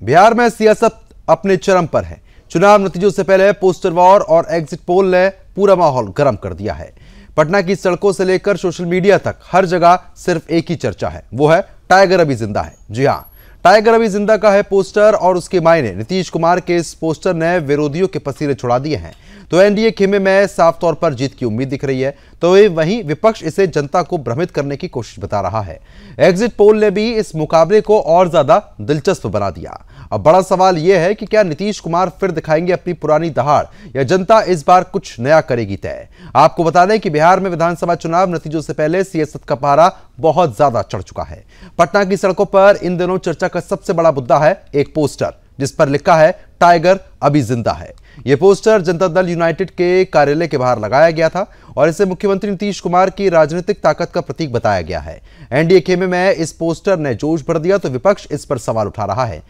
बिहार में सियासत अपने चरम पर है। चुनाव नतीजों से पहले पोस्टर वॉर और एग्जिट पोल ने पूरा माहौल गर्म कर दिया है। पटना की सड़कों से लेकर सोशल मीडिया तक हर जगह सिर्फ एक ही चर्चा है, वो है टाइगर अभी जिंदा है। जी हां, टाइगर अभी जिंदा का है पोस्टर और उसके मायने नीतीश कुमार के इस पोस्टर ने विरोधियों के पसीने छुड़ा दिए हैं। तो एनडीए खेमे में साफ तौर पर जीत की उम्मीद दिख रही है, तो वहीं विपक्ष इसे जनता को भ्रमित करने की कोशिश बता रहा है। एग्जिट पोल ने भी इस मुकाबले को और ज्यादा दिलचस्प बना दिया। अब बड़ा सवाल यह है कि क्या नीतीश कुमार फिर दिखाएंगे अपनी पुरानी दहाड़ या जनता इस बार कुछ नया करेगी तय। आपको बता दें कि बिहार में विधानसभा चुनाव नतीजों से पहले सियासत का पारा बहुत ज्यादा चढ़ चुका है। पटना की सड़कों पर इन दिनों चर्चा का सबसे बड़ा मुद्दा है एक पोस्टर जिस पर लिखा है टाइगर अभी जिंदा है। यह पोस्टर जनता दल यूनाइटेड के कार्यालय के बाहर लगाया गया था और इसे मुख्यमंत्री नीतीश कुमार की राजनीतिक ताकत का प्रतीक बताया गया है। एनडीए खेमे में इस पोस्टर ने जोश भर दिया तो विपक्ष इस पर सवाल उठा रहा है।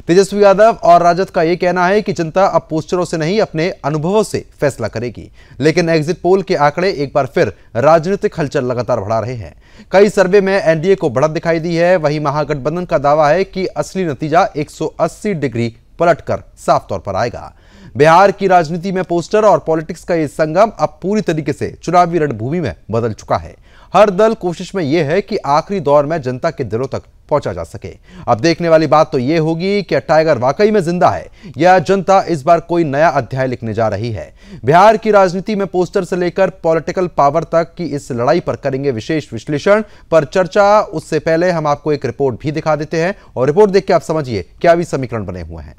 तेजस्वी यादव और राजद का यह कहना है कि जनता अब पोस्टरों से नहीं अपने अनुभवों से फैसला करेगी। लेकिन एग्जिट पोल के आंकड़े एक बार फिर राजनीतिक हलचल लगातार बढ़ा रहे हैं। कई सर्वे में एनडीए को बढ़त दिखाई दी है। वहीं महागठबंधन का दावा है कि असली नतीजा 180 डिग्री पलटकर साफ तौर पर आएगा। बिहार की राजनीति में पोस्टर और पॉलिटिक्स का यह संगम अब पूरी तरीके से चुनावी रणभूमि में बदल चुका है। हर दल कोशिश में यह है कि आखिरी दौर में जनता के दिलों तक पहुंचा जा सके। अब देखने वाली बात तो यह होगी कि टाइगर वाकई में जिंदा है या जनता इस बार कोई नया अध्याय लिखने जा रही है। बिहार की राजनीति में पोस्टर से लेकर पॉलिटिकल पावर तक की इस लड़ाई पर करेंगे विशेष विश्लेषण पर चर्चा। उससे पहले हम आपको एक रिपोर्ट भी दिखा देते हैं और रिपोर्ट देख के आप समझिए क्या भी समीकरण बने हुए हैं।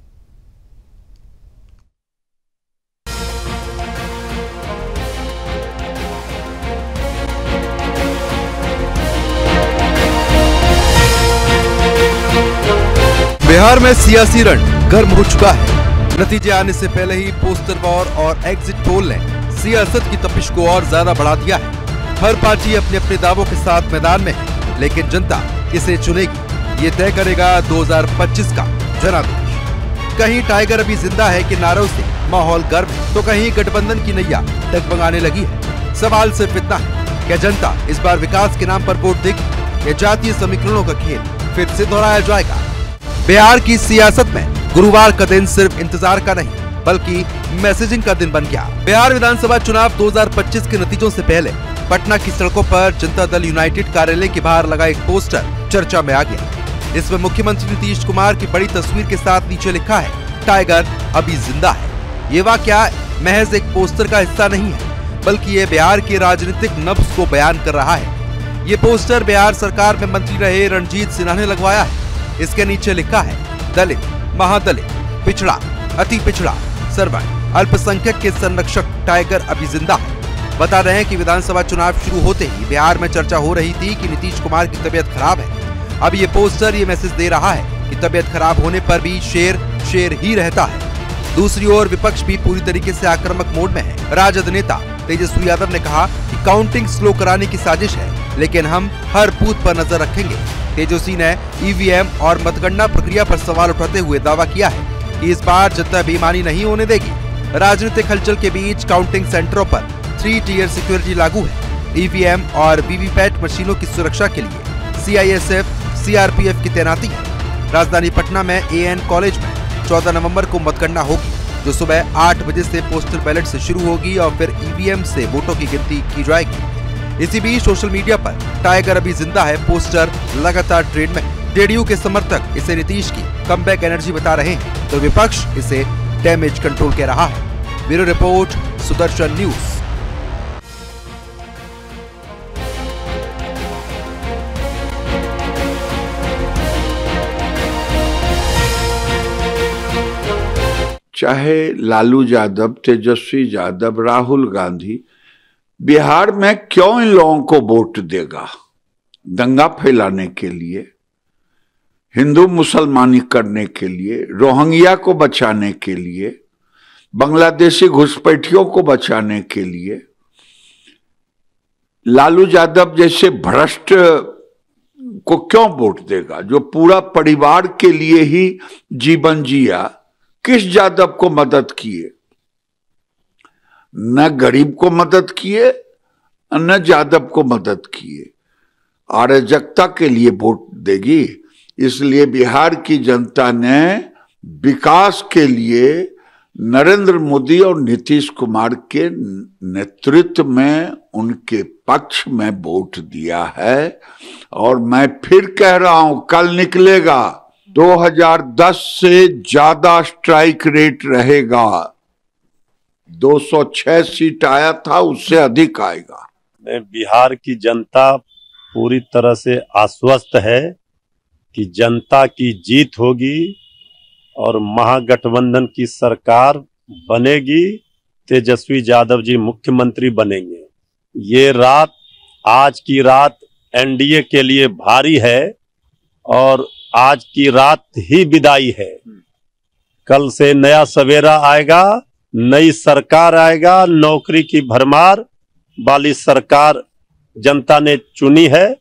बिहार में सियासी रण गर्म हो चुका है। नतीजे आने से पहले ही पोस्टर वॉर और एग्जिट पोल ने सियासत की तपिश को और ज्यादा बढ़ा दिया है। हर पार्टी अपने अपने दावों के साथ मैदान में है, लेकिन जनता किसे चुनेगी ये तय करेगा 2025 का जनादेश। कहीं टाइगर अभी जिंदा है कि नारों से माहौल गर्म है, तो कहीं गठबंधन की नैया डगमगाने लगी है। सवाल सिर्फ इतना है, क्या जनता इस बार विकास के नाम पर वोट देगी या जातीय समीकरणों का खेल फिर से दोहराया जाएगा। बिहार की सियासत में गुरुवार का दिन सिर्फ इंतजार का नहीं बल्कि मैसेजिंग का दिन बन गया। बिहार विधानसभा चुनाव 2025 के नतीजों से पहले पटना की सड़कों पर जनता दल यूनाइटेड कार्यालय के बाहर लगा एक पोस्टर चर्चा में आ गया। इसमें मुख्यमंत्री नीतीश कुमार की बड़ी तस्वीर के साथ नीचे लिखा है टाइगर अभी जिंदा है। ये वाकया महज एक पोस्टर का हिस्सा नहीं है बल्कि ये बिहार के राजनीतिक नब्ज को बयान कर रहा है। ये पोस्टर बिहार सरकार में मंत्री रहे रणजीत सिन्हा ने लगवाया है। इसके नीचे लिखा है दलित, महादलित, पिछड़ा, अति पिछड़ा, सर्वन, अल्पसंख्यक के संरक्षक टाइगर अभी जिंदा है। बता रहे हैं कि विधानसभा चुनाव शुरू होते ही बिहार में चर्चा हो रही थी कि नीतीश कुमार की तबीयत खराब है। अब ये पोस्टर ये मैसेज दे रहा है कि तबीयत खराब होने पर भी शेर शेर ही रहता है। दूसरी ओर विपक्ष भी पूरी तरीके से आक्रामक मोड में है। राजद नेता तेजस्वी यादव ने कहा कि काउंटिंग स्लो कराने की साजिश है, लेकिन हम हर बूथ पर नजर रखेंगे। तेजस्वी ने ईवीएम और मतगणना प्रक्रिया पर सवाल उठाते हुए दावा किया है कि इस बार जनता बेईमानी नहीं होने देगी। राजनीतिक हलचल के बीच काउंटिंग सेंटरों पर 3 टियर सिक्योरिटी लागू है। ईवीएम और वीवीपैट मशीनों की सुरक्षा के लिए सीआईएसएफ, सीआरपीएफ की तैनाती है। राजधानी पटना में एएन कॉलेज में 14 नवंबर को मतगणना होगी, जो सुबह 8 बजे से पोस्टल बैलेट से शुरू होगी और फिर ईवीएम से वोटों की गिनती की जाएगी। इसी बीच सोशल मीडिया पर टाइगर अभी जिंदा है पोस्टर लगातार ट्रेंड में। जेडीयू के समर्थक इसे नीतीश की कमबैक एनर्जी बता रहे हैं, तो विपक्ष इसे डैमेज कंट्रोल कह रहा है। Bureau report, Sudarshan news. चाहे लालू यादव, तेजस्वी यादव, राहुल गांधी बिहार में क्यों इन लोगों को वोट देगा? दंगा फैलाने के लिए, हिंदू मुसलमानी करने के लिए, रोहिंग्या को बचाने के लिए, बांग्लादेशी घुसपैठियों को बचाने के लिए। लालू यादव जैसे भ्रष्ट को क्यों वोट देगा जो पूरा परिवार के लिए ही जीवन जिया? किस यादव को मदद किए? न गरीब को मदद किए, न यादव को मदद किए। अराजकता के लिए वोट देगी। इसलिए बिहार की जनता ने विकास के लिए नरेंद्र मोदी और नीतीश कुमार के नेतृत्व में उनके पक्ष में वोट दिया है। और मैं फिर कह रहा हूं, कल निकलेगा 2010 से ज्यादा स्ट्राइक रेट रहेगा। 206 सीट आया था, उससे अधिक आएगा। बिहार की जनता पूरी तरह से आश्वस्त है कि जनता की जीत होगी और महागठबंधन की सरकार बनेगी, तेजस्वी यादव जी मुख्यमंत्री बनेंगे। ये रात, आज की रात एनडीए के लिए भारी है और आज की रात ही विदाई है। कल से नया सवेरा आएगा, नई सरकार आएगा, नौकरी की भरमार वाली सरकार जनता ने चुनी है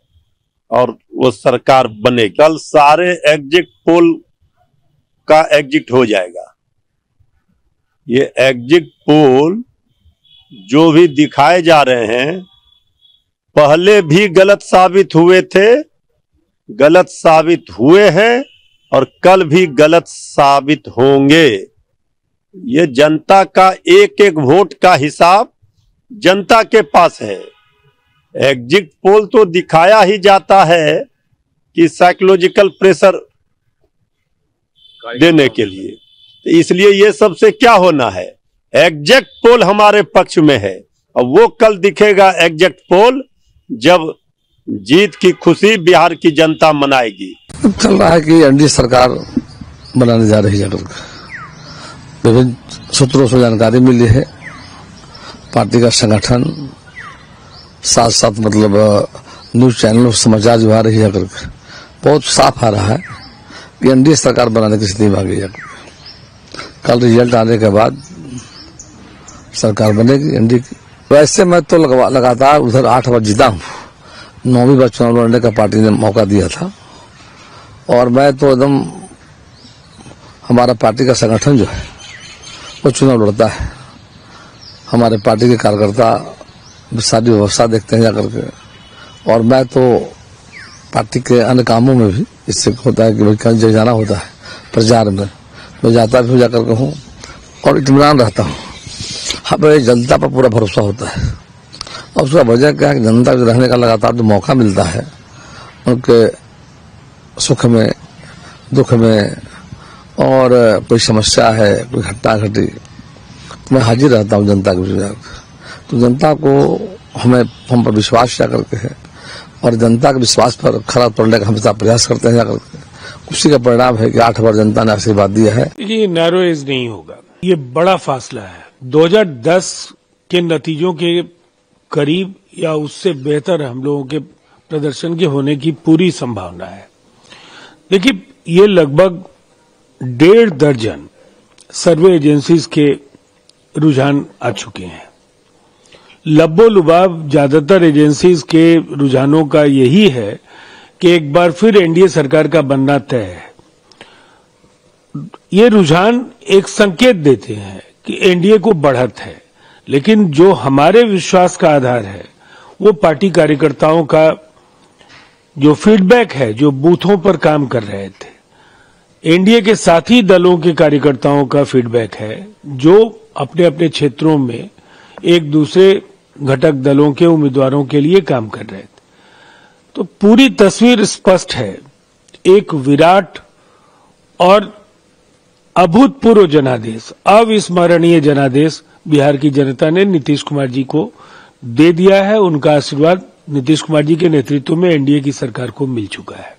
और वो सरकार बनेगी। कल सारे एग्जिट पोल का एग्जिट हो जाएगा। ये एग्जिट पोल जो भी दिखाए जा रहे हैं पहले भी गलत साबित हुए थे, गलत साबित हुए हैं और कल भी गलत साबित होंगे। ये जनता का एक एक वोट का हिसाब जनता के पास है। एग्जिट पोल तो दिखाया ही जाता है कि साइकोलॉजिकल प्रेशर देने के लिए, तो इसलिए ये सबसे क्या होना है, एग्जैक्ट पोल हमारे पक्ष में है और वो कल दिखेगा एग्जैक्ट पोल, जब जीत की खुशी बिहार की जनता मनाएगी। चल रहा है कि एनडीए सरकार बनाने जा रही है। विभिन्न सूत्रों से जानकारी मिली है, पार्टी का संगठन साथ साथ मतलब न्यूज चैनल समाचार जो आ रही है करके बहुत साफ आ रहा है कि एनडीए सरकार बनाने की स्थिति आ गई है। कल रिजल्ट आने के बाद सरकार बनेगी एनडीए की। वैसे मैं तो लगातार उधर 8 बार जीता हूँ, 9वीं बार चुनाव लड़ने का पार्टी ने मौका दिया था और मैं तो एकदम, हमारा पार्टी का संगठन जो है वो चुनाव लड़ता है। हमारे पार्टी के कार्यकर्ता सारी व्यवस्था देखते हैं जाकर के, और मैं तो पार्टी के अन्य कामों में भी इससे होता है कि भाई कहीं जाना होता है प्रचार में, मैं जाता भी जाकर के हूँ और इत्मीनान रहता हूँ। हमें जनता पर पूरा भरोसा होता है और उसका वजह क्या है कि जनता के रहने का लगातार जो मौका मिलता है, उनके सुख में दुख में और कोई समस्या है, कोई घटना घटी, तो मैं हाजिर रहता हूँ जनता के बीच। तो जनता को हम पर विश्वास जा करके है और जनता के विश्वास पर खरा उतरने का हमेशा प्रयास करते हैं जाकर के। उसी का परिणाम है कि 8 बार जनता ने आशीर्वाद दिया है। ये नैरो एज नहीं होगा, ये बड़ा फासला है। 2010 के नतीजों के करीब या उससे बेहतर हम लोगों के प्रदर्शन के होने की पूरी संभावना है। देखिए, ये लगभग 1.5 दर्जन सर्वे एजेंसीज के रुझान आ चुके हैं। लब्बो-लुबाब ज्यादातर एजेंसीज के रुझानों का यही है कि एक बार फिर एनडीए सरकार का बनना तय है। ये रुझान एक संकेत देते हैं कि एनडीए को बढ़त है, लेकिन जो हमारे विश्वास का आधार है वो पार्टी कार्यकर्ताओं का जो फीडबैक है, जो बूथों पर काम कर रहे थे, एनडीए के साथी दलों के कार्यकर्ताओं का फीडबैक है, जो अपने अपने क्षेत्रों में एक दूसरे घटक दलों के उम्मीदवारों के लिए काम कर रहे थे। तो पूरी तस्वीर स्पष्ट है। एक विराट और अभूतपूर्व जनादेश, अविस्मरणीय जनादेश बिहार की जनता ने नीतीश कुमार जी को दे दिया है। उनका आशीर्वाद नीतीश कुमार जी के नेतृत्व में एनडीए की सरकार को मिल चुका है।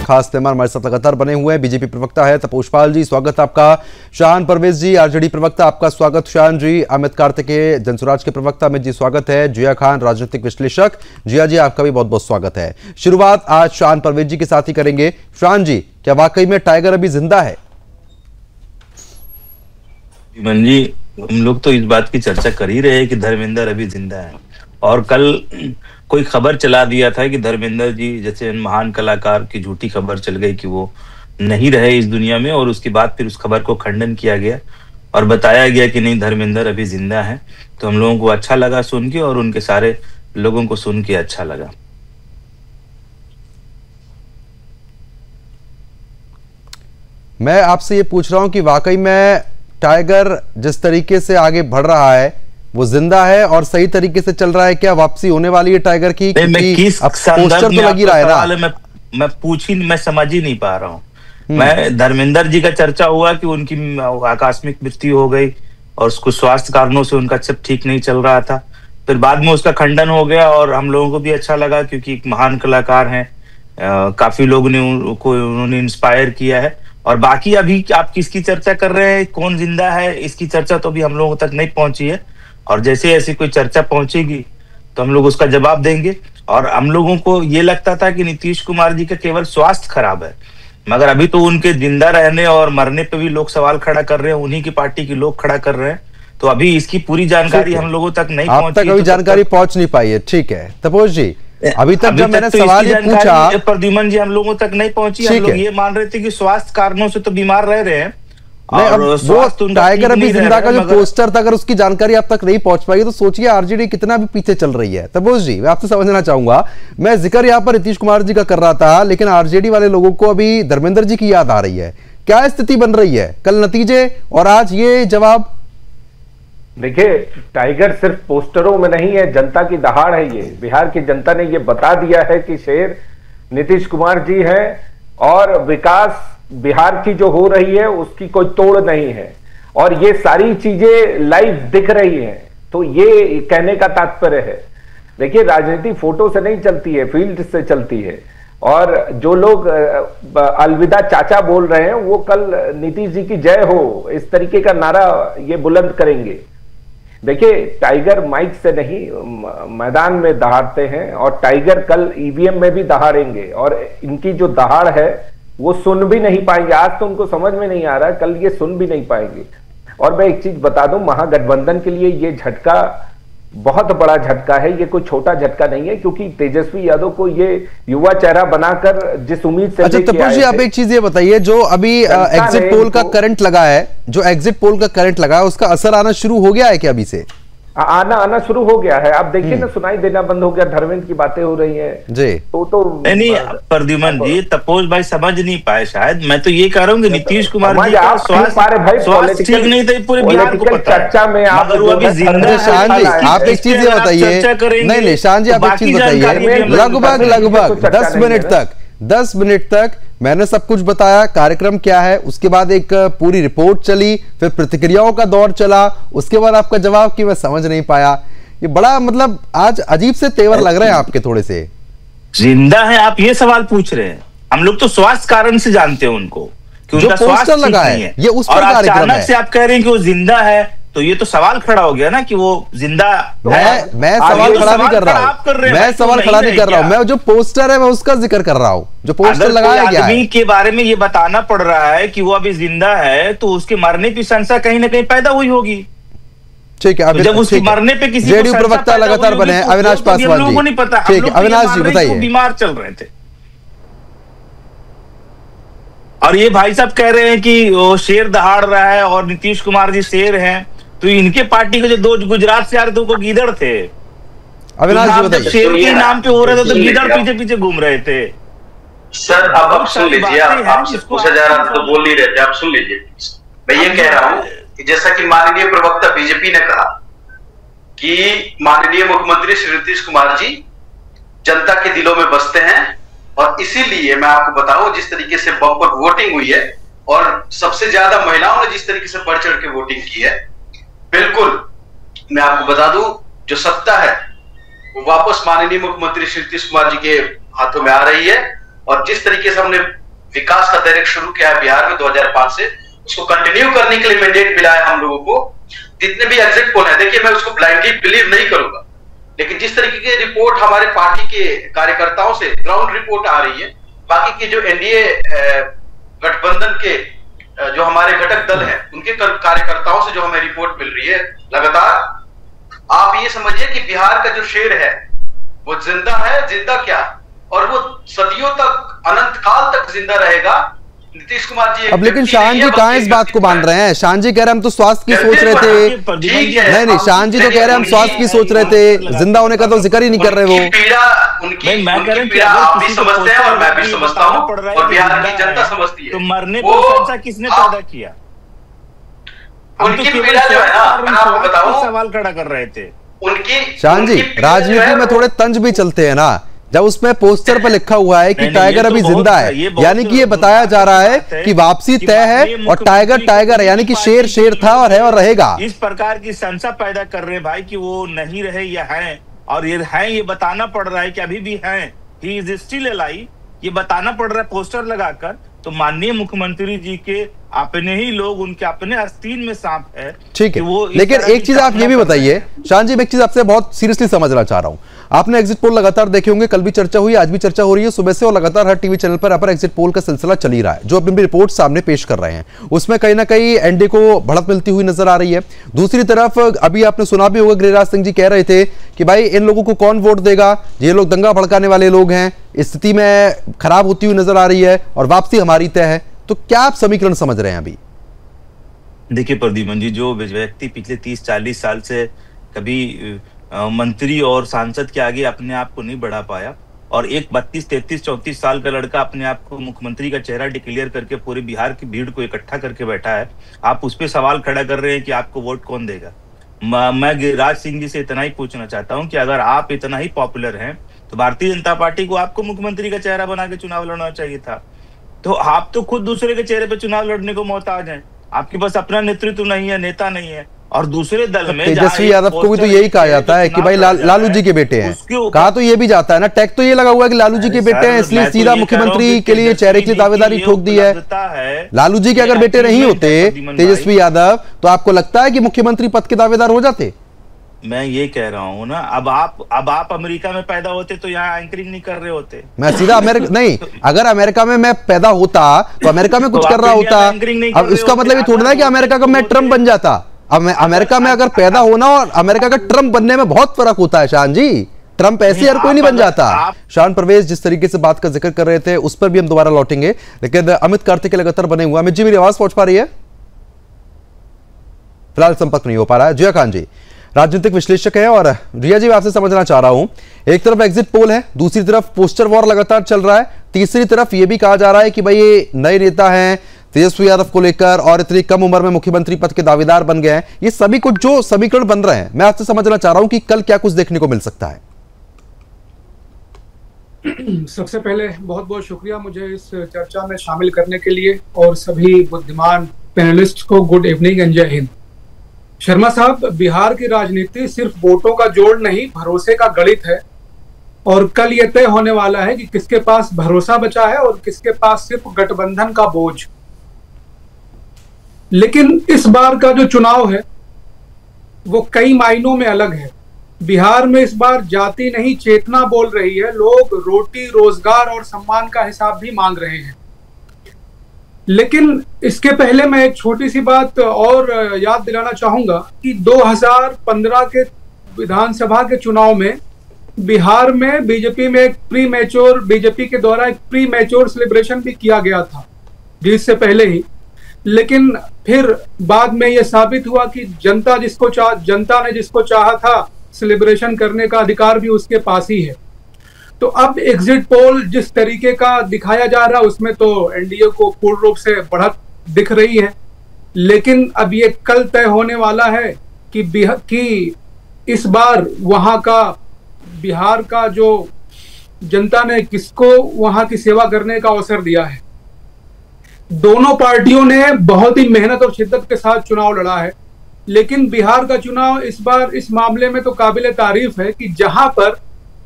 खास मेहमान हमारे साथ लगातार बने हुए हैं, बीजेपी प्रवक्ता है तपोष पाल जी, स्वागत आपका। शाहान परवेज जी, आरजेडी प्रवक्ता, आपका स्वागत शाहान जी। अमित कार्तिकेय, जनसुराज के प्रवक्ता, अमित जी स्वागत है। जिया खान, राजनीतिक विश्लेषक, जिया जी आपका भी बहुत बहुत स्वागत है। शुरुआत आज शाहान परवेज जी के साथ ही करेंगे। शाहान जी, क्या वाकई में टाइगर अभी जिंदा है? विमन जी, हम लोग तो इस बात की चर्चा कर ही रहे हैं कि धर्मेंद्र अभी जिंदा है, और कल कोई खबर चला दिया था कि धर्मेंद्र जी जैसे महान कलाकार की झूठी खबर चल गई कि वो नहीं रहे इस दुनिया में, और उसके बाद फिर उस खबर को खंडन किया गया और बताया गया कि नहीं, धर्मेंद्र अभी जिंदा है। तो हम लोगों को अच्छा लगा सुन के और उनके सारे लोगों को सुन के अच्छा लगा। मैं आपसे ये पूछ रहा हूं कि वाकई में टाइगर जिस तरीके से आगे बढ़ रहा है वो जिंदा है और सही तरीके से चल रहा है? क्या वापसी होने वाली है टाइगर की? पोस्टर तो लग ही रहा है ना। मैं समझ ही नहीं पा रहा हूँ। मैं धर्मेंद्र जी का चर्चा हुआ कि उनकी आकस्मिक मृत्यु हो गई और उसको स्वास्थ्य कारणों से उनका सब ठीक नहीं चल रहा था। फिर बाद में उसका खंडन हो गया और हम लोगों को भी अच्छा लगा क्योंकि एक महान कलाकार हैं, काफी लोगों ने उन्होंने इंस्पायर किया है। और बाकी अभी आप किसकी चर्चा कर रहे हैं, कौन जिंदा है, इसकी चर्चा तो अभी हम लोगों तक नहीं पहुंची है। और जैसे ऐसी कोई चर्चा पहुंचेगी तो हम लोग उसका जवाब देंगे। और हम लोगों को ये लगता था कि नीतीश कुमार जी का केवल स्वास्थ्य खराब है, मगर अभी तो उनके जिंदा रहने और मरने पे भी लोग सवाल खड़ा कर रहे हैं, उन्हीं की पार्टी के लोग खड़ा कर रहे हैं। तो अभी इसकी पूरी जानकारी हम लोगों तक नहीं पहुंची, आप तक अभी जानकारी पहुंच नहीं पाई है। ठीक है तपोज जी, अभी तक जब मैंने सवाल ये पूछा, प्रद्युमन जी, हम लोगों तक नहीं पहुंची। हम लोग ये मान रहे थे कि स्वास्थ्य कारणों से तो बीमार रह रहे हैं। वो टाइगर अभी जिंदा का जो पोस्टर था, अगर उसकी जानकारी आप तक नहीं पहुंच पाई तो सोचिए आरजेडी कितना भी पीछे चल रही है। तपोज जी, मैं आपसे समझना चाहूंगा, मैं जिक्र यहाँ पर नीतीश कुमार जी का कर रहा था, लेकिन आरजेडी वाले लोगों को अभी धर्मेंद्र जी की याद आ रही है। क्या स्थिति बन रही है? कल नतीजे और आज ये जवाब। देखिए, टाइगर सिर्फ पोस्टरों में नहीं है, जनता की दहाड़ है। ये बिहार की जनता ने ये बता दिया है कि शेर नीतीश कुमार जी हैं और विकास बिहार की जो हो रही है उसकी कोई तोड़ नहीं है। और ये सारी चीजें लाइव दिख रही हैं। तो ये कहने का तात्पर्य है, देखिए राजनीति फोटो से नहीं चलती है, फील्ड से चलती है। और जो लोग अलविदा चाचा बोल रहे हैं वो कल नीतीश जी की जय हो इस तरीके का नारा ये बुलंद करेंगे। देखिए, टाइगर माइक से नहीं मैदान में दहाड़ते हैं और टाइगर कल ईवीएम में भी दहाड़ेंगे। और इनकी जो दहाड़ है वो सुन भी नहीं पाएंगे। आज तो उनको समझ में नहीं आ रहा, कल ये सुन भी नहीं पाएंगे। और मैं एक चीज बता दूं, महागठबंधन के लिए ये झटका बहुत बड़ा झटका है, ये कोई छोटा झटका नहीं है, क्योंकि तेजस्वी यादव को ये युवा चेहरा बनाकर जिस उम्मीद से अच्छा तपोज जी, आप एक चीज ये बताइए, जो अभी एग्जिट पोल का करंट लगा है, जो एग्जिट पोल का करंट लगा है, उसका असर आना शुरू हो गया है क्या? अभी से आना शुरू हो गया है। आप देखिए ना, सुनाई देना बंद हो गया, धर्मेंद्र की बातें हो रही हैं जी। तो नहीं प्रद्युमन जी, तपोज भाई समझ नहीं पाए शायद। मैं तो ये कह रहा हूँ कि नीतीश कुमार जी का स्वास्थ्य ठीक नहीं था, पूरे बिहार को पता है। चर्चा में आप शान जी, आप एक चीज ये बताइए, नहीं शान जी, आप एक चीज बताइए, लगभग 10 मिनट तक मैंने सब कुछ बताया, कार्यक्रम क्या है, उसके बाद एक पूरी रिपोर्ट चली, फिर प्रतिक्रियाओं का दौर चला, उसके बाद आपका जवाब कि मैं समझ नहीं पाया। ये बड़ा मतलब आज अजीब से तेवर लग रहे हैं आपके थोड़े से। जिंदा है आप ये सवाल पूछ रहे हैं? हम लोग तो स्वास्थ्य कारण से जानते हैं उनको कि उनका स्वास्थ्य लगा है, ये उस पर कार्यक्रम है। से आप कह रहे हैं कि वो जिंदा है, तो ये तो सवाल खड़ा हो गया ना कि वो जिंदा है। मैं सवाल खड़ा नहीं कर रहा हूँ, मैं सवाल खड़ा नहीं कर रहा हूँ, मैं जो पोस्टर है मैं उसका जिक्र कर रहा हूँ, जो पोस्टर लगाया गया है। आदमी के बारे में ये बताना पड़ रहा है कि वो अभी जिंदा है, तो उसके मरने की संशय कहीं ना कहीं पैदा हुई होगी। ठीक है, जब उसके मरने पे किसी जेडीयू प्रवक्ता लगातार बने हैं अविनाश पासवान जी, नहीं पता। ठीक है अविनाश जी बताइए। बीमार चल रहे थे और ये भाई साहब कह रहे हैं कि वो शेर दहाड़ रहा है और नीतीश कुमार जी शेर हैं, तो इनके पार्टी के जो दो गुजरात से आ रहे थे वो गीदड़ थे। अविनाश जी बताइए। शेर के नाम पे हो रहे थे तो गीदड़ पीछे पीछे घूम रहे थे। सर अब आप सुन लीजिए, आपसे पूछा जा रहा था तो बोल नहीं रहे थे, आप सुन लीजिए। मैं ये कह रहा हूँ कि जैसा कि माननीय प्रवक्ता बीजेपी ने कहा कि माननीय मुख्यमंत्री श्री नीतीश कुमार जी जनता के दिलों में बसते हैं, और इसीलिए मैं आपको बताऊं जिस तरीके से बम्पर वोटिंग हुई है और सबसे ज्यादा महिलाओं ने जिस तरीके से बढ़ चढ़ के वोटिंग की है, बिल्कुल मैं आपको बता दूं जो सत्ता है वो वापस माननीय मुख्यमंत्री श्री नीतीश कुमार जी के हाथों में आ रही है। और जिस तरीके से हमने विकास का डायरेक्ट शुरू किया है बिहार में 2005 से, उसको कंटिन्यू करने के लिए मैंडेट मिला है हम लोगों को। जितने भी एग्जिट पोल है, देखिए मैं उसको ब्लाइंडली बिलीव नहीं करूंगा, लेकिन जिस तरीके की रिपोर्ट हमारे पार्टी के कार्यकर्ताओं से ग्राउंड रिपोर्ट आ रही है, बाकी के जो एनडीए गठबंधन के जो हमारे घटक दल हैं उनके कार्यकर्ताओं से जो हमें रिपोर्ट मिल रही है लगातार, आप ये समझिए कि बिहार का जो शेर है वो जिंदा है। जिंदा क्या, और वो सदियों तक, अनंत काल तक जिंदा रहेगा। नीतीश कुमार जी अब लेकिन शाहन जी कहाँ इस बात को मान रहे हैं? शाहन जी कह रहे हैं हम तो स्वास्थ्य की सोच रहे थे। नहीं, शाहन जी तो कह रहे हैं हम स्वास्थ्य की सोच रहे थे, जिंदा होने का तो जिक्र ही नहीं कर रहे वो। उनकी पीड़ा आप भी समझते हैं और मैं भी समझता हूँ और बिहार की जनता समझती है। तो मरने पर चर्चा किसने पैदा किया? उनकी पीड़ा जो है ना, मैं आपको बताऊं, सवाल खड़ा कर रहे थे उनकी। शाहन जी, राजनीति में थोड़े तंज भी चलते हैं ना। जब उसमें पोस्टर पर लिखा हुआ है कि टाइगर अभी जिंदा है, यानी कि ये बताया जा रहा है कि वापसी तय है और टाइगर टाइगर है, यानी कि शेर शेर था और है और रहेगा। इस प्रकार की संशय पैदा कर रहे हैं भाई कि वो नहीं रहे या हैं, और ये हैं ये बताना पड़ रहा है कि अभी भी हैं, ही इज स्टिल अलाइव, ये बताना पड़ रहा है पोस्टर लगाकर। तो माननीय मुख्यमंत्री जी के अपने ही लोग, उनके अपने आस्तीन में सांप है। ठीक है, लेकिन एक चीज आप ये भी बताइए शाहन जी, मैं एक चीज आपसे बहुत सीरियसली समझना चाह रहा हूं। आपने एग्जिट पोल लगातार देखे होंगे, कल भी चर्चा हुई, आज भी चर्चा हो रही है सुबह से, और लगातार हर टीवी चैनल पर अपर एग्जिट पोल का सिलसिला चल ही रहा है, जो अपनी रिपोर्ट सामने पेश कर रहे हैं। उसमें कहीं ना कहीं एनडीए को बढ़त मिलती हुई नजर आ रही है। दूसरी तरफ अभी आपने सुना भी होगा, गिरिराज सिंह जी कह रहे थे कि भाई इन लोगों को कौन वोट देगा, ये लोग दंगा भड़काने वाले लोग हैं, स्थिति में खराब होती हुई नजर आ रही है और वापसी हमारी तय है। तो क्या आप समीकरण समझ रहे हैं अभी? देखिए प्रद्युमन जी, जो व्यक्ति पिछले 30-40 साल से कभी मंत्री और सांसद के आगे अपने आप को नहीं बढ़ा पाया, और एक 32, 33, 34 साल का लड़का अपने आप को मुख्यमंत्री का चेहरा डिक्लेयर करके पूरे बिहार की भीड़ को इकट्ठा करके बैठा है, आप उस पर सवाल खड़ा कर रहे हैं कि आपको वोट कौन देगा। मैं गिरिराज सिंह जी से इतना ही पूछना चाहता हूं कि अगर आप इतना ही पॉपुलर हैं तो भारतीय जनता पार्टी को आपको मुख्यमंत्री का चेहरा बना के चुनाव लड़ना चाहिए था। तो आप तो खुद दूसरे के चेहरे पे चुनाव लड़ने को मोहताज हैं, आपके पास अपना नेतृत्व नहीं है, नेता नहीं है, और दूसरे दल में तेजस्वी यादव को भी तो यही कहा जाता है कि भाई लालू जी के बेटे हैं, कहा तो ये भी जाता है ना, टैग तो ये लगा हुआ है कि लालू जी के बेटे हैं, इसलिए सीधा मुख्यमंत्री के लिए चेहरे की दावेदारी ठोक दी है। लालू जी के अगर बेटे नहीं होते तेजस्वी यादव, तो आपको लगता है कि मुख्यमंत्री पद के दावेदार हो जाते? मैं ये कह रहा हूँ ना, अब आप अमेरिका में पैदा होते तो यहाँ एंकरिंग नहीं कर रहे होते। मैं सीधा अमेरिका नहीं, अगर अमेरिका में मैं पैदा होता तो अमेरिका में कुछ कर रहा होता। अब इसका मतलब ये थोड़ा ना कि अमेरिका का मैं ट्रम्प बन जाता। अब अमेरिका में अगर पैदा होना और अमेरिका का ट्रम्प बनने में बहुत फर्क होता है शाहन जी। ट्रम्प ऐसे हर कोई नहीं बन जाता। शाहन परवेज जिस तरीके से बात का जिक्र कर रहे थे उस पर भी हम दोबारा लौटेंगे, लेकिन अमित कार्तिक लगातार बने हुआ। अमित जी, मेरी आवाज पहुंच पा रही है? फिलहाल संपर्क नहीं हो पा रहा है। जिया खान जी राजनीतिक विश्लेषक है, और रिया जी मैं आपसे समझना चाह रहा हूं, एक तरफ एग्जिट पोल है, दूसरी तरफ पोस्टर वॉर लगातार चल रहा है, तीसरी तरफ यह भी कहा जा रहा है कि भाई ये नए नेता हैं तेजस्वी यादव को लेकर और इतनी कम उम्र में मुख्यमंत्री पद के दावेदार बन गए हैं। ये सभी कुछ जो समीकरण बन रहे हैं, मैं आपसे समझना चाह रहा हूं कि कल क्या कुछ देखने को मिल सकता है। सबसे पहले बहुत बहुत शुक्रिया मुझे इस चर्चा में शामिल करने के लिए, और सभी बुद्धिमान पैनलिस्ट को गुड इवनिंग एंड जय हिंद। शर्मा साहब, बिहार की राजनीति सिर्फ वोटों का जोड़ नहीं, भरोसे का गणित है, और कल यह तय होने वाला है कि किसके पास भरोसा बचा है और किसके पास सिर्फ गठबंधन का बोझ। लेकिन इस बार का जो चुनाव है वो कई मायनों में अलग है। बिहार में इस बार जाति नहीं चेतना बोल रही है, लोग रोटी रोजगार और सम्मान का हिसाब भी मांग रहे हैं। लेकिन इसके पहले मैं एक छोटी सी बात और याद दिलाना चाहूंगा कि 2015 के विधानसभा के चुनाव में बिहार में बीजेपी में बीजेपी के द्वारा एक प्री मैच्योर सेलिब्रेशन भी किया गया था जीत से पहले ही। लेकिन फिर बाद में यह साबित हुआ कि जनता ने जिसको चाहा था सेलिब्रेशन करने का अधिकार भी उसके पास ही है। तो अब एग्जिट पोल जिस तरीके का दिखाया जा रहा है उसमें तो एनडीए को पूर्ण रूप से बढ़त दिख रही है, लेकिन अब ये कल तय होने वाला है कि इस बार वहां का बिहार का जो जनता ने किसको वहां की सेवा करने का अवसर दिया है। दोनों पार्टियों ने बहुत ही मेहनत और शिद्दत के साथ चुनाव लड़ा है, लेकिन बिहार का चुनाव इस बार इस मामले में तो काबिले तारीफ है कि जहां पर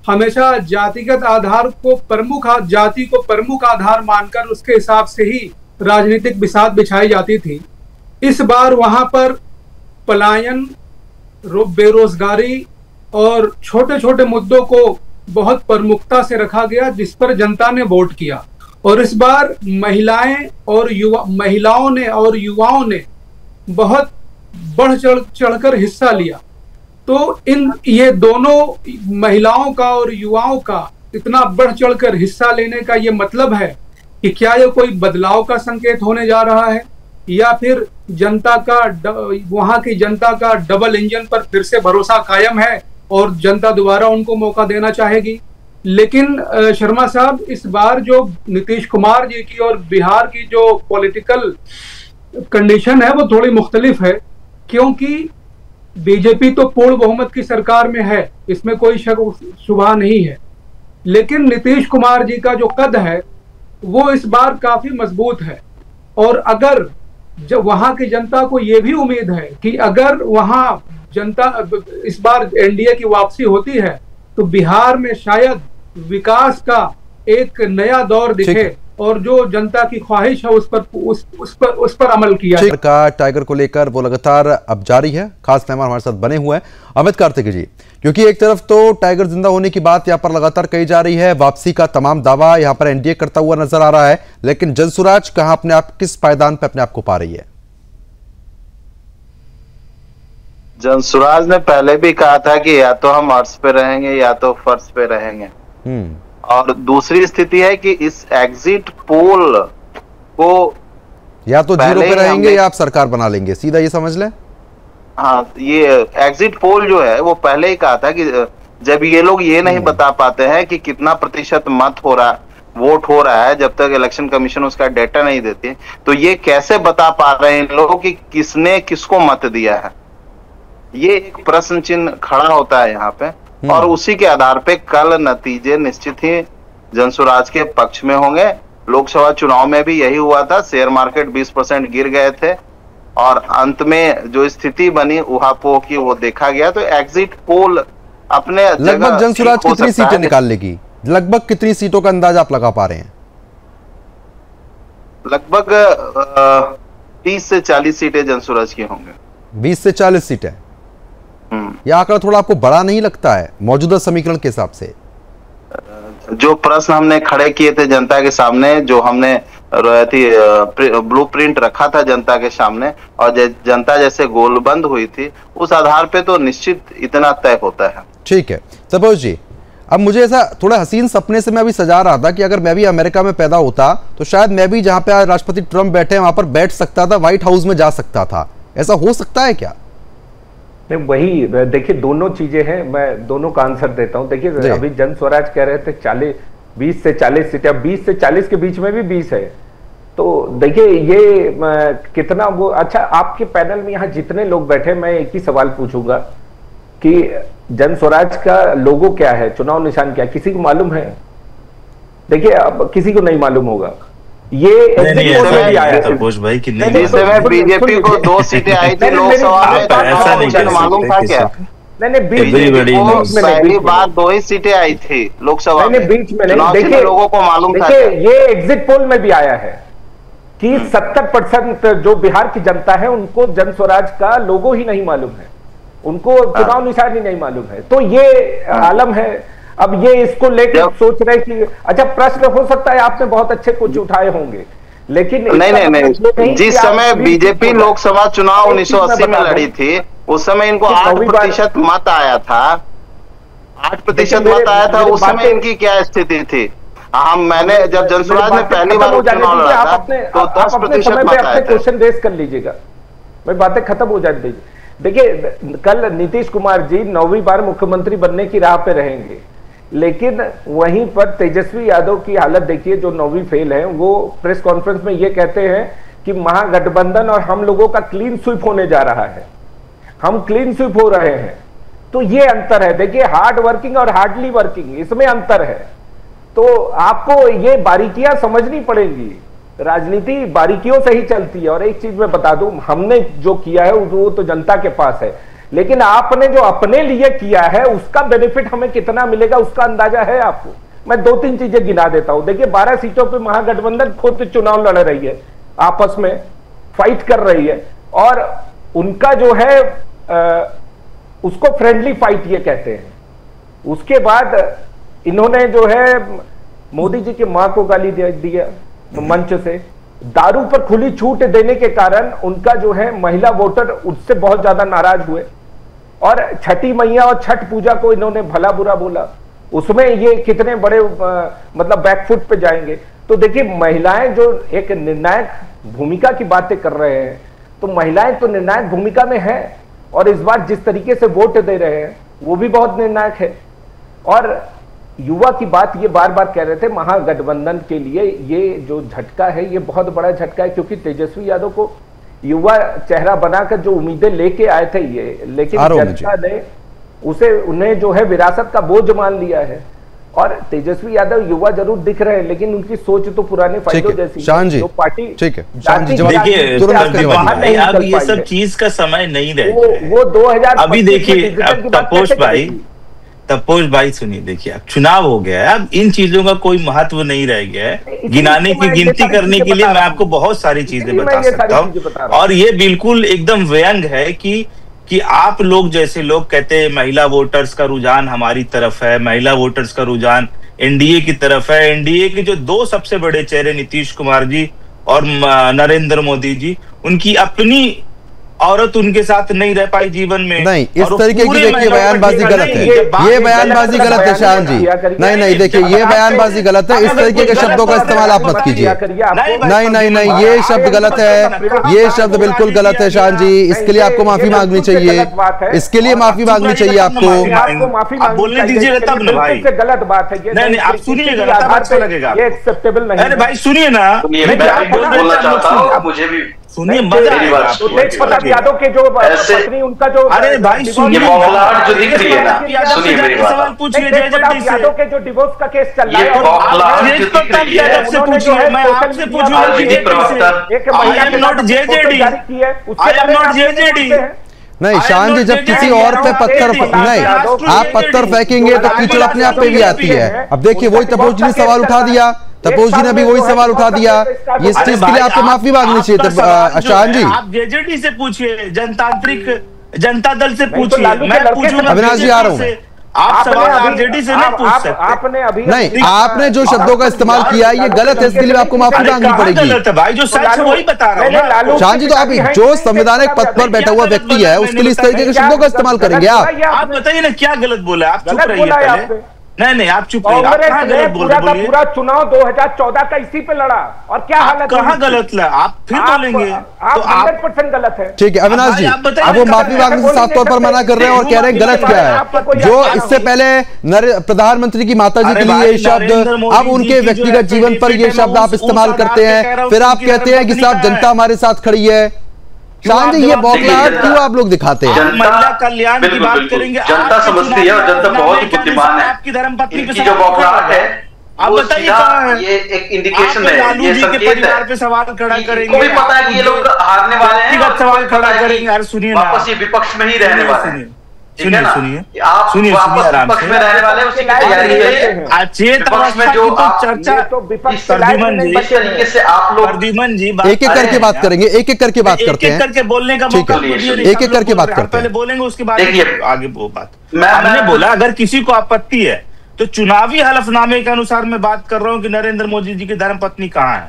हमेशा जातिगत आधार को जाति को प्रमुख आधार मानकर उसके हिसाब से ही राजनीतिक बिसात बिछाई जाती थी, इस बार वहां पर पलायन, बेरोजगारी और छोटे छोटे मुद्दों को बहुत प्रमुखता से रखा गया, जिस पर जनता ने वोट किया। और इस बार महिलाओं ने और युवाओं ने बहुत बढ़ चढ़कर हिस्सा लिया। तो ये दोनों महिलाओं का और युवाओं का इतना बढ़ चढ़कर हिस्सा लेने का ये मतलब है कि क्या ये कोई बदलाव का संकेत होने जा रहा है या फिर जनता का वहां की जनता का डबल इंजन पर फिर से भरोसा कायम है और जनता दोबारा उनको मौका देना चाहेगी। लेकिन शर्मा साहब, इस बार जो नीतीश कुमार जी की और बिहार की जो पॉलिटिकल कंडीशन है वो थोड़ी मुख्तलिफ है, क्योंकि बीजेपी तो पूर्ण बहुमत की सरकार में है, इसमें कोई शक शुबा नहीं है, लेकिन नीतीश कुमार जी का जो कद है वो इस बार काफी मजबूत है। और अगर जब वहां की जनता को ये भी उम्मीद है कि अगर वहां जनता इस बार एनडीए की वापसी होती है तो बिहार में शायद विकास का एक नया दौर दिखे और जो जनता की ख्वाहिश है उस पर अमल किया जाए। का टाइगर को लेकर वो लगातार अब जारी है। खास मेहमान हमारे साथ बने हुए हैं अमित कार्तिक जी, क्योंकि एक तरफ तो टाइगर जिंदा होने की बात यहां पर लगातार कही जा रही है, वापसी का तमाम दावा यहां पर एनडीए करता हुआ नजर आ रहा है, लेकिन जनसुराज कहां अपने आप किस पायदान पर अपने आप को पा रही है? जनसुराज ने पहले भी कहा था कि या तो हम अर्श पे रहेंगे या तो फर्श पे रहेंगे। और दूसरी स्थिति है कि इस एग्जिट पोल को या तो जीरो पे रहेंगे या आप सरकार बना लेंगे, सीधा ये समझ लें। हाँ, ये एग्जिट पोल जो है वो पहले ही कहा था कि जब ये लोग ये नहीं बता पाते हैं कि कितना प्रतिशत मत हो रहा, वोट हो रहा है, जब तक इलेक्शन कमीशन उसका डेटा नहीं देती, तो ये कैसे बता पा रहे हैं इन लोगों कि किसने किसको मत दिया है। ये एक प्रश्न चिन्ह खड़ा होता है यहाँ पे, और उसी के आधार पे कल नतीजे निश्चित ही जनसुराज के पक्ष में होंगे। लोकसभा चुनाव में भी यही हुआ था, शेयर मार्केट 20% गिर गए थे और अंत में जो स्थिति बनी उहापोह की वो देखा गया। तो एग्जिट पोल अपने लगभग जनसुराज कितनी सीटें निकाल लेगी, लगभग कितनी सीटों का अंदाजा आप लगा पा रहे हैं? लगभग 30 से 40 सीटें जनसुराज की होंगे। 20 से 40 सीटें, यह आंकड़ा थोड़ा आपको बड़ा नहीं लगता है मौजूदा समीकरण के हिसाब से? जो प्रश्न हमने खड़े किए थे जनता के सामने, जो हमने ब्लूप्रिंट रखा था जनता के सामने, और जनता जैसे गोलबंद हुई थी, उस आधार पे तो निश्चित इतना तय होता है। ठीक है सपोज जी, अब मुझे ऐसा थोड़ा हसीन सपने से मैं अभी सजा रहा था कि अगर मैं भी अमेरिका में पैदा होता तो शायद मैं भी जहां पे आज राष्ट्रपति ट्रंप बैठे वहां पर बैठ सकता था, व्हाइट हाउस में जा सकता था। ऐसा हो सकता है क्या? नहीं, वही देखिए, दोनों चीजें हैं, मैं दोनों का आंसर देता हूं। देखिए अभी जन स्वराज कह रहे थे 20 से 40 सीटें, अब 20 से 40 के बीच में भी 20 है, तो देखिए ये कितना वो। अच्छा, आपके पैनल में यहाँ जितने लोग बैठे, मैं एक ही सवाल पूछूंगा कि जन स्वराज का लोगो क्या है, चुनाव निशान क्या है, किसी को मालूम है? देखिए अब किसी को नहीं मालूम होगा। ये भी आया था भाई कि बीजेपी को 2 सीटें आई थी लोकसभा में, मालूम था क्या? नहीं, पहली बार 2 ही सीटें आई थी लोकसभा में, बीच में नहीं। देखिए लोगों को मालूम था। ये एग्जिट पोल में भी आया है कि 70% जो बिहार की जनता है उनको जन स्वराज का लोगो ही नहीं मालूम है, उनको चुनाव निशान ही नहीं मालूम है। तो ये आलम है। अब ये इसको लेकर सोच रहे कि अच्छा, प्रश्न हो सकता है आपने बहुत अच्छे कुछ उठाए होंगे, लेकिन नहीं, जिस समय बीजेपी लोकसभा चुनाव 1980 में लड़ी थी, उस समय इनको 8% मत आया था, 8% मत आया था। उस समय इनकी क्या स्थिति थी? मैंने जब जनसुराज में पहली बार चुनाव लड़ा था तो 10% मत आया था। क्वेश्चन रेस कर लीजिएगा, भाई बातें खत्म हो जाने दीजिए। देखिए कल नीतीश कुमार जी 9वीं बार मुख्यमंत्री बनने की राह पे रहेंगे, लेकिन वहीं पर तेजस्वी यादव की हालत देखिए, जो 9वीं फेल है, वो प्रेस कॉन्फ्रेंस में ये कहते हैं कि महागठबंधन और हम लोगों का क्लीन स्वीप होने जा रहा है, हम क्लीन स्वीप हो रहे हैं। तो ये अंतर है। देखिए हार्ड वर्किंग और हार्डली वर्किंग, इसमें अंतर है। तो आपको ये बारीकियां समझनी पड़ेंगी, राजनीति बारीकियों से ही चलती है। और एक चीज मैं बता दूं, हमने जो किया है वो तो जनता के पास है, लेकिन आपने जो अपने लिए किया है उसका बेनिफिट हमें कितना मिलेगा उसका अंदाजा है आपको? मैं 2-3 चीजें गिना देता हूं। देखिए 12 सीटों पे महागठबंधन खुद चुनाव लड़ रही है, आपस में फाइट कर रही है, और उनका जो है उसको फ्रेंडली फाइट ये कहते हैं। उसके बाद इन्होंने जो है मोदी जी की मां को गाली दे दिया मंच से, दारू पर खुली छूट देने के कारण उनका जो है महिला वोटर उससे बहुत ज्यादा नाराज हुए, और छठी मैया और छठ पूजा को इन्होंने भला बुरा बोला, उसमें ये कितने बड़े मतलब बैकफुट पे जाएंगे। तो देखिए, महिलाएं जो एक निर्णायक भूमिका की बातें कर रहे हैं, तो महिलाएं तो निर्णायक भूमिका में है, और इस बार जिस तरीके से वोट दे रहे हैं वो भी बहुत निर्णायक है। और युवा की बात ये बार बार कह रहे थे, महागठबंधन के लिए ये जो झटका है ये बहुत बड़ा झटका है, क्योंकि तेजस्वी यादव को युवा चेहरा बनाकर जो उम्मीदें लेके आए थे ये, लेकिन जनता ने उन्हें जो है विरासत का बोझ मान लिया है। और तेजस्वी यादव युवा जरूर दिख रहे हैं, लेकिन उनकी सोच तो पुराने फायदों जैसी शान जी, जो पार्टी ठीक है देखिए, अब ये सब चीज का समय नहीं रहे। वो 2000 अभी देखिए, अब तपोष भाई सुनिए, देखिए अब चुनाव हो गया है, अब इन चीजों का कोई महत्व नहीं रह गया है। गिनाने की गिनती करने के लिए मैं आपको बहुत सारी चीजें बता सकता हूँ, और ये बिल्कुल एकदम व्यंग है कि आप लोग जैसे लोग कहते हैं महिला वोटर्स का रुझान हमारी तरफ है, महिला वोटर्स का रुझान एनडीए की तरफ है। एनडीए के जो दो सबसे बड़े चेहरे नीतीश कुमार जी और नरेंद्र मोदी जी, उनकी अपनी औरत उनके साथ नहीं रह पाई जीवन में। नहीं, इस तरीके की देखिए बयानबाजी गलत है, ये बयानबाजी गलत है शान जी। नहीं देखिए, ये बयानबाजी गलत है, इस तरीके के शब्दों का इस्तेमाल आप मत कीजिए। नहीं, ये शब्द गलत है, ये शब्द बिल्कुल गलत है शान जी। इसके लिए आपको माफी मांगनी चाहिए, इसके लिए माफी मांगनी चाहिए आपको। बोलने दीजिएगा तब ना भाई, गलत बात है। नहीं आप सुनिएगा, अच्छा लगेगा। ये एक्सेप्टेबल नहीं। अरे भाई सुनिए ना, बोलना चाहता हूँ, मुझे भी सुनिए, मजा यादव के जो पत्नी उनका जो, अरे भाई सुनिए, बौखलाहट जो दिख रही है ना, सुनिए मेरी बात, सवाल पूछिए यादव के जो डिवोर्स का केस चल रहा है, बौखलाहट जो दिख रही है, आपसे पूछिए, मैं आपसे पूछूंगा, नहीं शान जी, जब किसी और पे पत्थर नहीं आप पत्थर फेंकेंगे तो कीचड़ अपने आप पे भी आती है। अब देखिए, वही तपोष जी ने सवाल उठा दिया, तपोष जी ने भी वही सवाल उठा दिया, इस चीज के लिए आपको माफी मांगनी चाहिए शान जी। आप जेजेडी से पूछिए, जनता दल से पूछिए, मैं पूछूंगा अविनाश जी, आ रहा हूँ। आप सवाल आरजेडी से नहीं पूछ सकते। आपने अभी नहीं, आपने जो शब्दों का इस्तेमाल किया ये गलत है, इसके लिए आपको माफी मांगनी पड़ेगी। गलत है भाई, जो सच है वही बता रहा हूँ शान जी। तो आप जो संवैधानिक पद पर बैठा हुआ व्यक्ति है उसके लिए इस तरीके के शब्दों का इस्तेमाल करेंगे आप बताइए ना, क्या गलत बोला? आप चुप रहिए पहले। नहीं आप चुप रहिए। पूरा चुनाव 2014 का इसी पे लड़ा, और क्या हालत कहाँ गलत है? आप फिर बोलेंगे तो 100% गलत है। ठीक है अविनाश जी, अब वो माफी मांगने से साफ तौर पर मना कर रहे हैं और कह रहे हैं गलत क्या है। जो इससे पहले प्रधानमंत्री की माता जी के लिए ये शब्द, अब उनके व्यक्तिगत जीवन पर ये शब्द आप इस्तेमाल करते हैं, फिर आप कहते हैं कि साहब जनता हमारे साथ खड़ी है। शान जी, ये बौखलाहट क्यों आप लोग दिखाते हैं? महिला कल्याण की बात करेंगे, जनता समझती है और जनता बहुत ही बुद्धिमान है। आपकी धर्मपत्नी पे जो बौखलाहट है, आप बताइए कहाँ है? ये एक इंडिकेशन है, ये संकेत परिवार पे सवाल खड़ा करेंगे, को भी पता है कि ये लोग हारने वाले हैं, सवाल खड़ा करेंगे। यार सुनिए, वापस ये विपक्ष में ही रहने वाले हैं। सुनिए आप विपक्ष में रहने वाले, उसी की तैयारी में जो चर्चा इस तरीके से आप लोग प्रद्युमन जी एक एक करके बात करेंगे, एक एक करके बात करते हैं, करके बोलने का मौका एक एक करके बात करते हैं। पहले बोलेंगे, उसके बाद आगे वो बात। मैंने बोला अगर किसी को आपत्ति है तो चुनावी हलफनामे के अनुसार मैं बात कर रहा हूं कि नरेंद्र मोदी जी की धर्मपत्नी कहाँ है।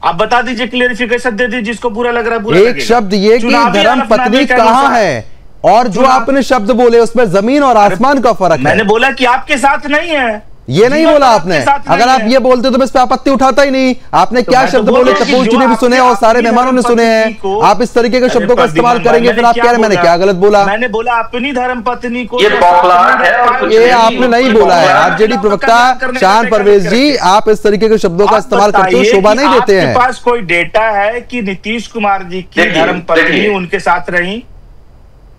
आप बता दीजिए, क्लियरिफिकेशन दे दीजिए, जिसको पूरा लग रहा है पूरा। एक शब्द ये कि धर्मपत्नी कहाँ है, और जो आपने शब्द बोले उसमें जमीन और आसमान का फर्क है। मैंने बोला कि आपके साथ नहीं है, ये नहीं बोला आपने। अगर आप ये बोलते तो मैं इस पे आपत्ति उठाता ही नहीं। आपने क्या शब्द बोले तपोष जी ने भी सुने और सारे मेहमानों ने सुने हैं। आप इस तरीके के शब्दों का इस्तेमाल करेंगे, फिर आप कह रहे हैं मैंने क्या गलत बोला? मैंने बोला अपनी धर्मपत्नी को, ये आपने नहीं बोला है। आरजेडी प्रवक्ता शान परवेज जी, आप इस तरीके के शब्दों का इस्तेमाल करते हुए शोभा नहीं देते हैं। आपके पास कोई डेटा है कि नीतीश कुमार जी की धर्मपत्नी उनके साथ रही?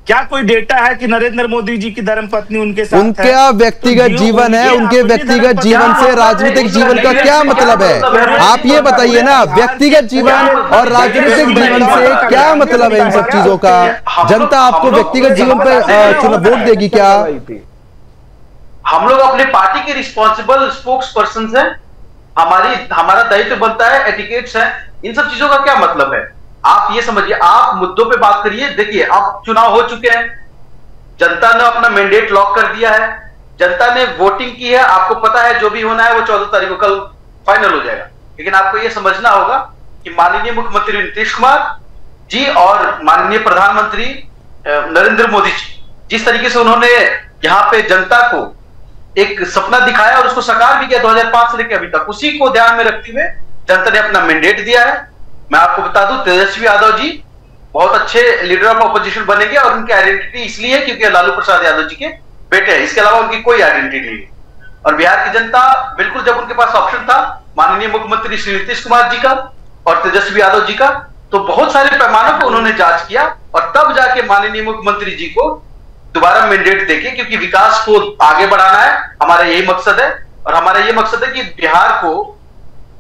क्या कोई डेटा है कि नरेंद्र मोदी जी की धर्मपत्नी उनके साथ उनका व्यक्तिगत जीवन है, उनके व्यक्तिगत जीवन से राजनीतिक जीवन का क्या मतलब है? आप ये बताइए ना, व्यक्तिगत जीवन और राजनीतिक जीवन से क्या मतलब है इन सब चीजों का? जनता आपको व्यक्तिगत जीवन पर चुनाव वोट देगी क्या? हम लोग अपने पार्टी के रिस्पॉन्सिबल स्पोक्स पर्सन हैं, हमारा दायित्व बनता है, एटिकेट्स है, इन सब चीजों का क्या मतलब है? आप ये समझिए, आप मुद्दों पे बात करिए। देखिए, अब चुनाव हो चुके हैं, जनता ने अपना मैंडेट लॉक कर दिया है, जनता ने वोटिंग की है, आपको पता है जो भी होना है वो 14 तारीख को कल फाइनल हो जाएगा। लेकिन आपको ये समझना होगा कि माननीय मुख्यमंत्री नीतीश कुमार जी और माननीय प्रधानमंत्री नरेंद्र मोदी जी, जिस तरीके से उन्होंने यहाँ पे जनता को एक सपना दिखाया और उसको साकार भी किया 2005 से लेकर अभी तक। उसी को ध्यान में रखते हुए जनता ने अपना मैंडेट दिया है। मैं आपको बता दूं, तेजस्वी यादव जी बहुत अच्छे लीडर ऑफ अपोजिशन बनेंगे और उनकी आइडेंटिटी इसलिए क्योंकि लालू प्रसाद यादव जी के बेटे हैं, इसके अलावा उनकी कोई आइडेंटिटी नहीं है। और बिहार की जनता बिल्कुल, जब उनके पास ऑप्शन था माननीय मुख्यमंत्री श्री नीतीश कुमार जी का और तेजस्वी यादव जी का, तो बहुत सारे पैमानों को उन्होंने जांच किया और तब जाके माननीय मुख्यमंत्री जी को दोबारा मैंडेट देके, क्योंकि विकास को आगे बढ़ाना है, हमारा यही मकसद है। और हमारा ये मकसद है कि बिहार को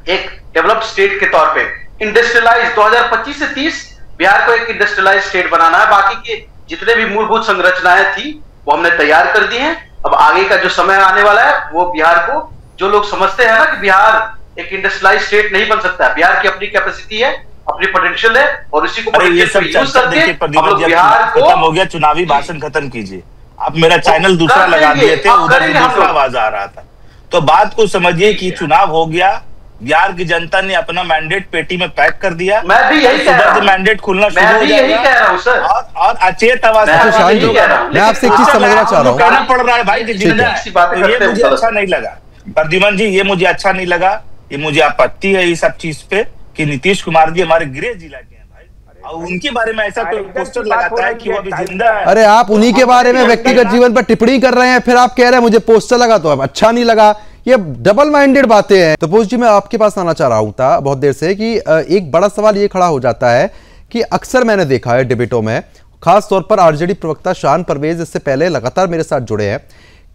एक डेवलप्ड स्टेट के तौर पे इंडस्ट्रियलाइज 2025 से 30 बिहार को एक इंडस्ट्रियलाइज स्टेट बनाना है। बाकी के जितने भी मूलभूत संरचनाएं थी वो हमने तैयार कर दी हैं। अब आगे का जो समय आने वाला है वो बिहार को, जो लोग समझते हैं ना कि बिहार एक इंडस्ट्रियलाइज स्टेट नहीं बन सकता, बिहार की अपनी कैपेसिटी है, अपनी पोटेंशियल है और इसी को ये सब चर्चा देखिए बिहार खत्म हो गया, चुनावी भाषण खत्म कीजिए। आप मेरा चैनल दूसरा लगा दिए थे, उधर से दूसरा आवाज आ रहा था, तो बात को समझिए कि चुनाव हो गया, बिहार की जनता ने अपना मैंडेट पेटी में पैक कर दिया। मैं भी यही कह रहा हूं, मैंडेट खुलना शुरू हो जाएगा और अचेत आवाज मैं आपसे एक चीज समझना चाह रहा हूँ, कहना पड़ रहा है भाई कि जिंदा है, तो ये मुझे अच्छा नहीं लगा। प्रद्युमन जी, ये मुझे अच्छा नहीं लगा, ये मुझे आपत्ति है इस सब चीज पे कि नीतीश कुमार जी हमारे गृह जिला के हैं भाई, और उनके बारे में ऐसा पोस्टर लगाता है कि वो अभी जिंदा है। अरे आप उन्हीं के बारे में व्यक्तिगत जीवन पर टिप्पणी कर रहे हैं, फिर आप कह रहे हैं मुझे पोस्टर लगा तो अब अच्छा नहीं लगा। ये डबल माइंडेड बातें हैं। तो पोस्ट जी, मैं आपके पास आना चाह रहा हूं था बहुत देर से कि एक बड़ा सवाल ये खड़ा हो जाता है कि अक्सर मैंने देखा है डिबेटों में, खास तौर पर आरजेडी प्रवक्ता शान परवेज इससे पहले लगातार मेरे साथ जुड़े हैं,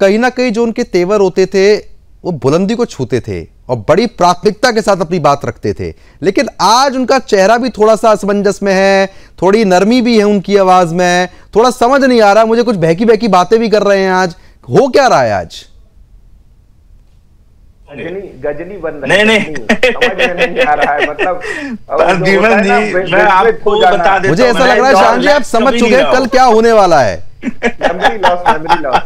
कहीं ना कहीं जो उनके तेवर होते थे वो बुलंदी को छूते थे और बड़ी प्राथमिकता के साथ अपनी बात रखते थे। लेकिन आज उनका चेहरा भी थोड़ा सा असमंजस में है, थोड़ी नरमी भी है उनकी आवाज में, थोड़ा समझ नहीं आ रहा, मुझे कुछ बहकी बहकी बातें भी कर रहे हैं। आज हो क्या रहा है? आज गजनी बन रही नहीं समझ में नहीं आ रहा है। मतलब प्रद्युमन जी, मैं आपको बता देता हूं, मुझे ऐसा लग रहा है शान जी आप समझ चुके हैं कल क्या होने वाला है। Memory loss.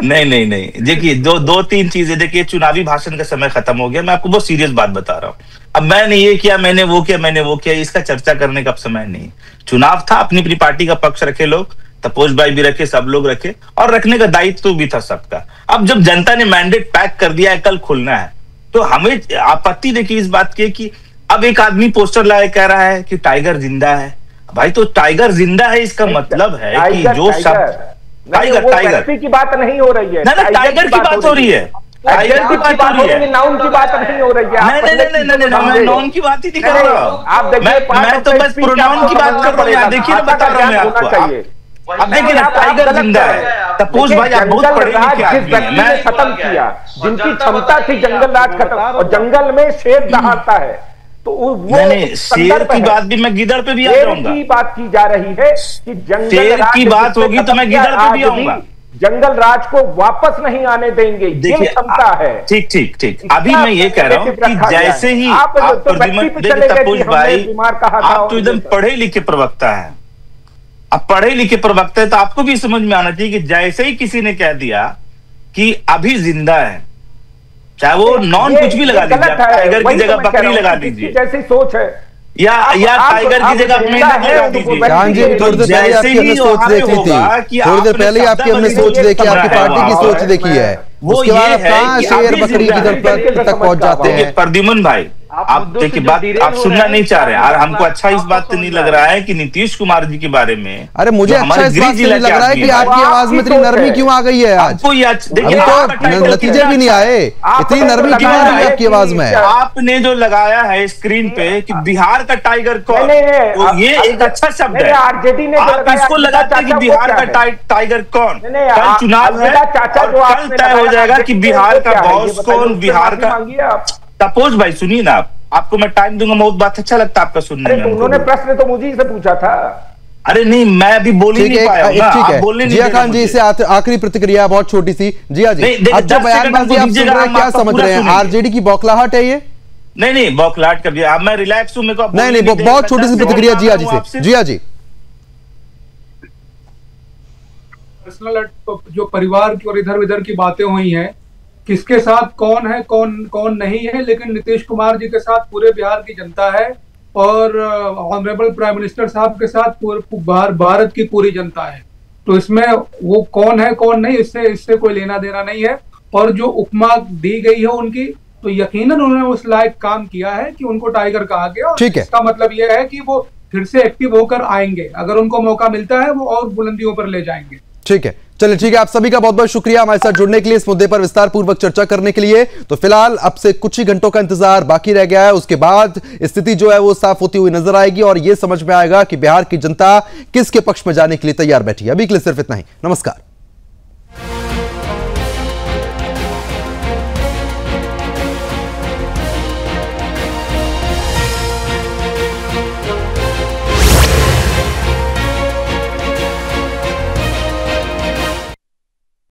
नहीं, देखिए दो तीन चीजें। देखिए, चुनावी भाषण का समय खत्म हो गया, मैं आपको बहुत सीरियस बात बता रहा हूँ। अब मैंने ये किया, मैंने वो किया, इसका चर्चा करने का समय नहीं। चुनाव था, अपनी अपनी पार्टी का पक्ष रखे लोग, तपोज भाई भी रखे, सब लोग रखे, और रखने का दायित्व भी था सबका। अब जब जनता ने मैंडेट पैक कर दिया है, कल खुलना है, तो हमें आपत्ति देखिए इस बात की कि अब एक आदमी पोस्टर लाए कह रहा है कि टाइगर जिंदा है। भाई तो टाइगर जिंदा है, इसका मतलब है कि जो सब टाइगर की बात नहीं हो रही है, टाइगर की बात हो रही है, टाइगर की बात हो रही है, नाउन की बात नहीं हो रही है। नहीं, मैं नाउन की बात ही दिखा रहा हूँ। आप देखिए, मैं तो बस प्रोनाउन की बात कर रहा हूँ। देखिए ना, बता रहा हूँ मैं आपको। अब देखिए ना, टाइगर जिंदा है। तपोज भाई आप बहुत पढ़े लिखे आदमी हैं। मैं खत्म किया, जिनकी क्षमता थी जंगल राज खत्म, और जंगल में शेर दहाड़ता है, तो वो शेर की बात भी मैं गिदड़ पे भी आ जाऊंगा। की बात की जा रही है कि जंगल शेर की बात होगी तो मैं गिदड़ पे भी आऊंगा। जंगल राज को वापस नहीं आने देंगे, ये क्षमता है। ठीक। अभी मैं ये कह रहा हूँ कि जैसे ही आप तपोज भाई, आप तो एकदम पढ़े लिखे प्रवक्ता है, अब पढ़े लिखे प्रवक्ता है तो आपको भी समझ में आना चाहिए कि जैसे ही किसी ने कह दिया कि अभी जिंदा है, चाहे वो नॉन कुछ भी लगा दीजिए, टाइगर की जगह बकरी लगा दीजिए, जैसी सोच है, या टाइगर की जगह मेंढक लगा दीजिए। जान जी, थोड़ी देर पहले आपकी हमने सोच देखी थी, थोड़ी देर पहले आपकी हमने सोच देखी, आपकी पार्टी की सोच देखी है, उसके बाद अब कहां शेर बकरी की तरफ तक पहुंच जाते हैं। प्रद्युमन भाई, आप देखिए बात आप सुनना नहीं चाह रहे हैं। हमको अच्छा इस बात से नहीं लग रहा है कि नीतीश कुमार जी के बारे में, अरे मुझे अच्छा इस बात से नहीं लग रहा है कि आपकी आवाज में इतनी नरमी क्यों आ गई है। आज अभी तो नतीजे भी नहीं आए, इतनी नरमी क्यों आ रही है आपकी आवाज में। आपने जो लगाया है स्क्रीन पे कि बिहार का टाइगर कौन, ये एक अच्छा शब्द है। आप इसको लगाते हैं कि बिहार का टाइगर कौन। कल चुनाव है, कल तय हो जाएगा कि बिहार का बॉस कौन, बिहार का। तपोज भाई सुनिए ना, आपको मैं टाइम दूंगा, बहुत बात अच्छा लगता है आपका सुनने में। उन्होंने प्रश्न तो मुझे से पूछा था। अरे नहीं, मैं अभी बोल ही नहीं पाया। ठीक है, जिया खान जी से आखिरी प्रतिक्रिया बहुत छोटी सी। जिया जी, अब जो बयानबाजी आप सुन रहे हैं, क्या समझ रहे हैं? आरजेडी की बौखलाहट है ये? नहीं, बौखलाहट कभी, अब मैं रिलैक्स हूं, मेरे को नहीं, बहुत छोटी सी प्रतिक्रिया जिया जी से। जिया जी, पर्सनल जो परिवार की और इधर उधर की बातें हुई हैं, किसके साथ कौन है कौन नहीं है, लेकिन नीतीश कुमार जी के साथ पूरे बिहार की जनता है और ऑनरेबल प्राइम मिनिस्टर साहब के साथ पूरे भारत की पूरी जनता है। तो इसमें वो कौन है कौन नहीं, इससे कोई लेना देना नहीं है। और जो उपमा दी गई है उनकी, तो यकीनन उन्होंने उस लायक काम किया है कि उनको टाइगर कहा गया। और इसका मतलब यह है कि वो फिर से एक्टिव होकर आएंगे, अगर उनको मौका मिलता है वो और बुलंदियों पर ले जाएंगे। ठीक है, चलिए ठीक है, आप सभी का बहुत बहुत शुक्रिया हमारे साथ जुड़ने के लिए, इस मुद्दे पर विस्तार पूर्वक चर्चा करने के लिए। तो फिलहाल अब से कुछ ही घंटों का इंतजार बाकी रह गया है, उसके बाद स्थिति जो है वो साफ होती हुई नजर आएगी और यह समझ में आएगा कि बिहार की जनता किसके पक्ष में जाने के लिए तैयार बैठी है। अभी के लिए सिर्फ इतना ही, नमस्कार।